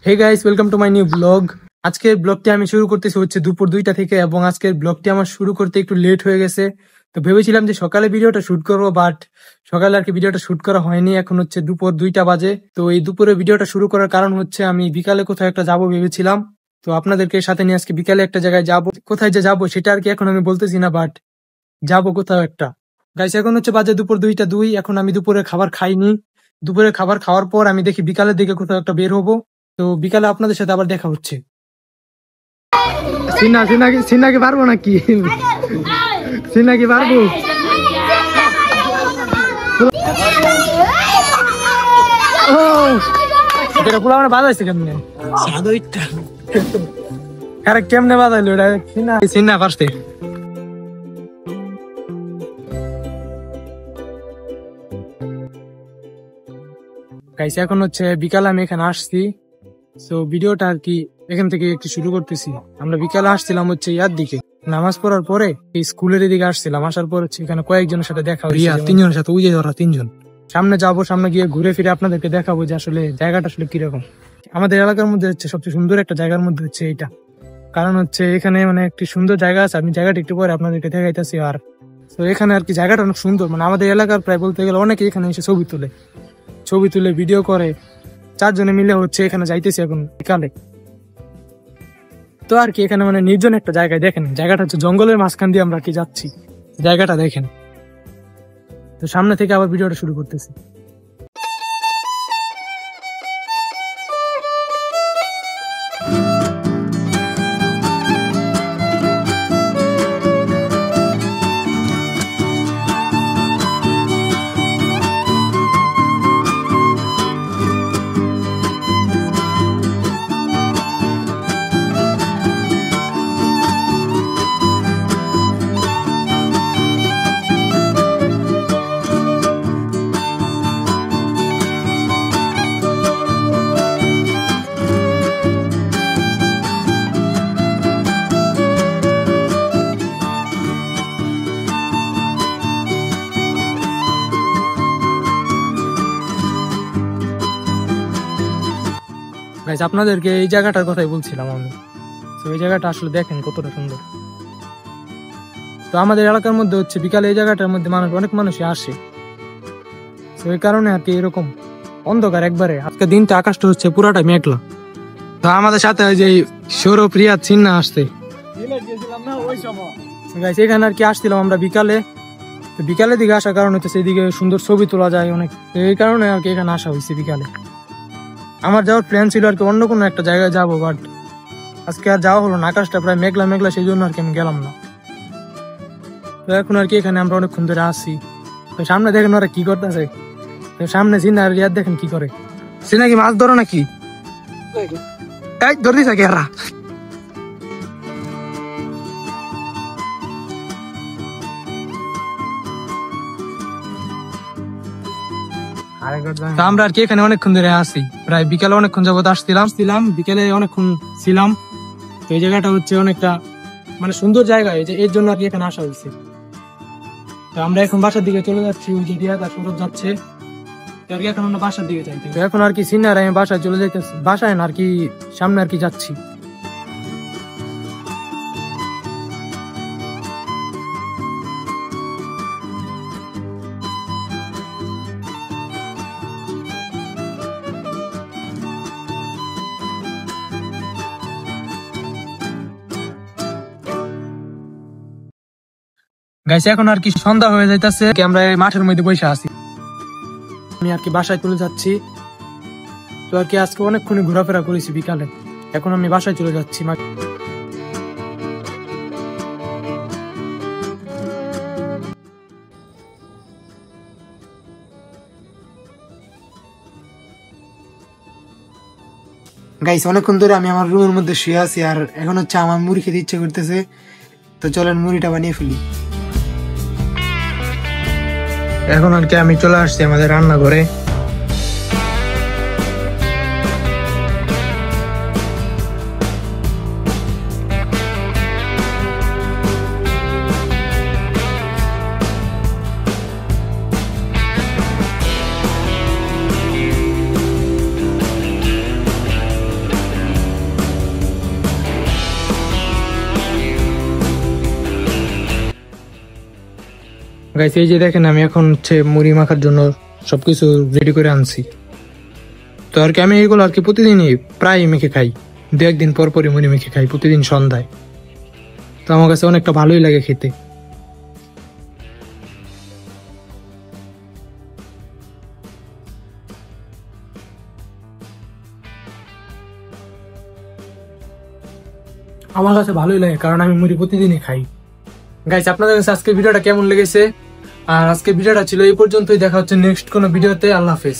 Hey guys, welcome to my new blog. আজকের ব্লগটি আমি শুরু করতেছি হচ্ছে দুপুর 2টা থেকে, এবং আজকের ব্লগটি আমার শুরু করতে একটু লেট হয়ে গেছে। তো ভেবেছিলাম যে সকালে ভিডিওটা শুট করবো, বাট সকালে আর কি ভিডিওটা শুট করা হয়নি। এখন হচ্ছে দুপুর 2টা বাজে। তো এই দুপুরে ভিডিওটা শুরু করার কারণ হচ্ছে আমি বিকালে কোথাও একটা যাবো ভেবেছিলাম। তো আপনাদেরকে সাথে নিয়ে আজকে বিকালে একটা জায়গায় যাবো। কোথায় যে যাবো সেটা আর কি এখন আমি বলতেছি না, বাট যাবো কোথাও একটা। গাইস, এখন হচ্ছে বাজে দুপুর 2টা 2। এখন আমি দুপুরের খাবার খাইনি। দুপুরের খাবার খাওয়ার পর আমি দেখি বিকালের দিকে কোথাও একটা বের হবো। তো বিকালে আপনাদের সাথে আবার দেখা হচ্ছে। সিনাকে পারবো নাকি? সিনাকি পারবো? বাজাইছে কেমনে? কেমনে বাজাইলো এটা? সিনা পারছে। গাইস, এখন হচ্ছে বিকালে আমি এখানে আসছি। তো ভিডিওটা আর কি এখান থেকে একটু শুরু করতেছি। আমরা বিকালে আসছিলাম হচ্ছে ইয়ার দিকে, নামাজ পড়ার পরে এই স্কুলের দিকে আসছিলাম। আসার পর হচ্ছে এখানে কয়েকজনের সাথে দেখা হয়েছে, 3জনের সাথে। ওই যে ওরা 3জন। সামনে যাবো, সামনে গিয়ে ঘুরে ফিরে আপনাদেরকে দেখাবো যে আসলে জায়গাটা আসলে কিরকম। আমাদের এলাকার মধ্যে হচ্ছে সবচেয়ে সুন্দর একটা জায়গার মধ্যে হচ্ছে এইটা। কারণ হচ্ছে এখানে মানে একটি সুন্দর জায়গা আছে। আমি জায়গাটা একটু পরে আপনাদেরকে দেখাইতেছি। আর তো এখানে আর কি জায়গাটা অনেক সুন্দর। মানে আমাদের এলাকার প্রায় বলতে গেলে অনেকে এখানে এসে ছবি তুলে ভিডিও করে। 4জনে মিলে হচ্ছে এখানে যাইতেছি এখন বিকালে। তো আর কি এখানে মানে নির্জন একটা জায়গায়, দেখেন জায়গাটা হচ্ছে জঙ্গলের মাঝখান দিয়ে আমরা কি যাচ্ছি, জায়গাটা দেখেন। তো সামনে থেকে আবার ভিডিওটা শুরু করতেছি। গাইস, আপনাদেরকে এই জায়গাটার কথাই বলছিলাম আমি। তো এই জায়গাটা আসলে দেখেন কতটা সুন্দর। তো আমাদের এলাকার মধ্যে হচ্ছে বিকালে এই জায়গাটার মধ্যে অনেক মানুষই আসে। তো এই কারণে আর কি এরকম অন্ধকার একবারে। আজকে দিনটা আকাশটা হচ্ছে পুরাটা মেঘলা। তো আমাদের সাথে যে সৌরভ, রিয়াদ, চিন্না আসছে। এখানে আর কি আসছিলাম আমরা বিকালে। তো বিকালের দিকে আসার কারণ হচ্ছে সেদিকে সুন্দর ছবি তোলা যায় অনেক। এই কারণে আর কি এখানে আসা হয়েছে বিকালে। আমার যাওয়ার প্ল্যান ছিল আর কি অন্য কোনো একটা জায়গায় যাবো, বাট আজকে আর যাওয়া হলো না। আকাশটা প্রায় মেঘলা মেঘলা, সেই জন্য আর কি আমি গেলাম না। তো এখন আর কি এখানে আমরা অনেকক্ষণ ধরে আসি। তো সামনে দেখেন ওরা কি করতেছে। তো সামনে চিনা আর রিয়াদ দেখেন কি করে। চিনা কি মাছ ধরো নাকি? ধরতে থাকে এরা। আমরা আর কি এখানে অনেকক্ষণ ধরে আসি, প্রায় বিকালে অনেকক্ষণ যাবত আসছিলাম বিকেলে অনেকক্ষণ ছিলাম। তো এই জায়গাটা হচ্ছে অনেকটা মানে সুন্দর জায়গা, এর জন্য আর কি এখানে আসা হয়েছে। তো আমরা এখন বাসার দিকে চলে যাচ্ছি। ওই যে রিয়াদ আর সৌরভ যাচ্ছে। এখন আমরা বাসার দিকে যাই। তো এখন আর কি সিনার আমি বাসায় চলে যাইতেছি। বাসায় না আর কি সামনে আর কি যাচ্ছি। গাইস, এখন আর কি সন্ধ্যা হয়ে যাইতেছে। আমরা মাঠের মধ্যে বসে আছি। আমি আর কি বাসায় চলে যাচ্ছি। তো আর কি আজকে অনেকক্ষণ ঘোরাফেরা করেছি বিকালে। এখন আমি বাসায় চলে যাচ্ছি। গাইস, অনেকক্ষণ ধরে আমি আমার রুমের মধ্যে শুয়ে আছি, আর এখন হচ্ছে আমার মুড়ি খেতে ইচ্ছে করতেছে। তো চলেন মুড়িটা বানিয়ে ফেলি। এখন আর কি আমি চলে আসছি আমাদের রান্নাঘরে। গাইস এই যে দেখেন আমি এখন হচ্ছে মুড়ি মাখার জন্য সবকিছু রেডি করে আনছি। তো আর কি আমি এগুলো আর কি প্রতিদিনই প্রায় মেখে খাই, 2-1 দিন পর পরই মুড়ি মেখে খাই প্রতিদিন সন্ধ্যায়। তো আমার কাছে অনেকটা ভালোই লাগে খেতে। আমার কাছে ভালোই লাগে কারণ আমি মুড়ি প্রতিদিনই খাই। গাইস আপনাদের কাছে আজকে ভিডিওটা কেমন লেগেছে? আর আজকে ভিডিওটা ছিল এই পর্যন্তই, দেখা হচ্ছে নেক্সট কোনো ভিডিওতে। আল্লাহ হাফেজ।